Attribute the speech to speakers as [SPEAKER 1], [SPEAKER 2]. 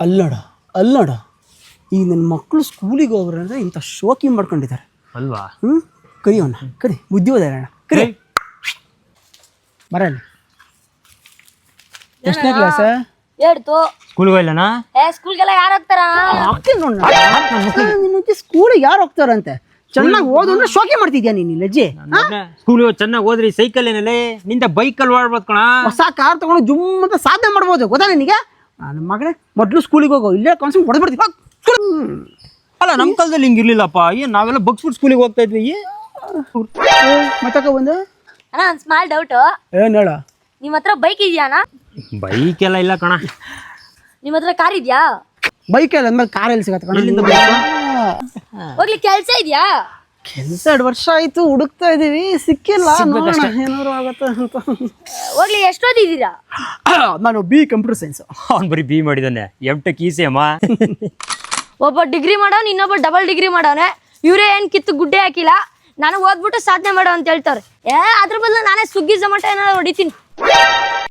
[SPEAKER 1] ಅಲ್ಲೋಡ ಅಲ್ಲೋಡ ಈಗ ನನ್ನ ಮಕ್ಕಳು ಸ್ಕೂಲಿಗೆ ಹೋಗ್ರೆ ಅಂದರೆ ಇಂಥ ಶೋಕಿ ಮಾಡ್ಕೊಂಡಿದ್ದಾರೆ
[SPEAKER 2] ಅಲ್ವಾ?
[SPEAKER 1] ಕರಿಯೋಣ ಕರಿ ಬುದ್ಧಿ ಹೋದಾರಣ ಕರಿ ಬರಲ್ಲ. ಎಷ್ಟನೇ ಕ್ಲಾಸ?
[SPEAKER 3] ಹೇಳ್ತು
[SPEAKER 2] ಸ್ಕೂಲ್ಗೆ ಹೋಗಿಲ್ಲನಾ?
[SPEAKER 3] ಸ್ಕೂಲ್ಗೆಲ್ಲ ಯಾರು ಹೋಗ್ತಾರ?
[SPEAKER 1] ಸ್ಕೂಲಿಗೆ ಯಾರು ಹೋಗ್ತಾರಂತೆ? ಚೆನ್ನಾಗಿ ಓದು ಅಂದ್ರೆ ಶೋಕಿ ಮಾಡ್ತಿದ್ಯಾ ನೀನು ಲಜ್ಜೆ?
[SPEAKER 2] ಸ್ಕೂಲ್ ಚೆನ್ನಾಗಿ ಹೋದ್ರಿ ಸೈಕಲ್ ಏನಲ್ಲೇ ನಿಂದ ಬೈಕಲ್ಲಿ ಓಡ್ಬೋದು ಕಣ.
[SPEAKER 1] ಹೊಸ ಕಾರ್ ತಗೊಂಡು ಜುಮ್ ಅಂತ ಸಾಧನೆ ಮಾಡ್ಬೋದು ಗೊತ್ತಾ ನಿನಗೆ? ನನ್ನ ಮಗನೇ ಮೊದಲು ಸ್ಕೂಲಿಗೆ ಹೋಗೋ, ಇಲ್ಲೇ ಕಾನ್ಸೆಪ್ಟ್ ಹೊಡೆದ್ಬಿಡ್ತೀವಿ.
[SPEAKER 2] ಅಲ್ಲ ನಮ್ಮ ಕಾಲದಲ್ಲಿ ಹಿಂಗೆ ಇರ್ಲಿಲ್ಲಪ್ಪ. ಏನು ನಾವೆಲ್ಲ ಬಗ್ಸ್ಬಿಟ್ಟು ಸ್ಕೂಲಿಗೆ ಹೋಗ್ತಾ ಇದ್ವಿ.
[SPEAKER 1] ಮತ್ತಕ ಬಂದು
[SPEAKER 3] ಅಣ್ಣ ಒಂದು ಸ್ಮಾಲ್ ಡೌಟ್.
[SPEAKER 1] ಏನು ಹೇಳ?
[SPEAKER 3] ನಿಮ್ಮ ಹತ್ರ ಬೈಕ್ ಇದೆಯಾ ಅಣ್ಣ?
[SPEAKER 2] ಬೈಕ್ ಎಲ್ಲ ಇಲ್ಲ ಕಣ.
[SPEAKER 3] ನಿಮ್ಮ ಹತ್ರ ಕಾರ್ ಇದೆಯಾ?
[SPEAKER 1] ಬೈಕ್ ಎಲ್ಲ ಅಂದ್ಮೇಲೆ ಕಾರ್ ಎಲ್ಲಿ ಸಿಗತ್ತೆ ಕಣ?
[SPEAKER 3] ಹೋಗ್ಲಿ ಕೆಲ್ಸ ಇದೆಯಾ?
[SPEAKER 1] ಕೆಲಸ 2 ವರ್ಷ ಆಯ್ತು ಹುಡುಕ್ತಾ ಇದೀವಿ, ಸಿಕ್ಕಿಲ್ಲ. ಏನಾದ್ರು ಆಗತ್ತ ಅಂತ.
[SPEAKER 3] ಹೋಗ್ಲಿ ಎಷ್ಟು ಓದಿದ್ದೀರಾ?
[SPEAKER 1] ನಾನು ಬಿ ಕಂಪ್ಯೂಟರ್ ಸೈನ್ಸ್.
[SPEAKER 2] ಅವ್ನು ಬರೀ ಬಿ ಮಾಡಿದಾನೆ. ಎಮ್.ಟೆಕ್ ಈಸಿ ಅಮ್ಮ.
[SPEAKER 3] ಒಬ್ಬ ಡಿಗ್ರಿ ಮಾಡೋನು, ಇನ್ನೊಬ್ಬ ಡಬಲ್ ಡಿಗ್ರಿ ಮಾಡೋನೆ. ಇವರೇ ಏನ್ ಕಿತ್ತು ಗುಡ್ಡೆ ಹಾಕಿಲ್ಲ, ನಾನು ಓದ್ಬಿಟ್ಟು ಸಾಧನೆ ಮಾಡೋ ಅಂತ ಹೇಳ್ತಾರೆ. ಅದ್ರ ಬದಲು ನಾನೇ ಸ್ವಿಗ್ಗಿ ಝೊಮ್ಯಾಟೊ ಏನಾದ್ರು ಹೊಡಿತೀನಿ.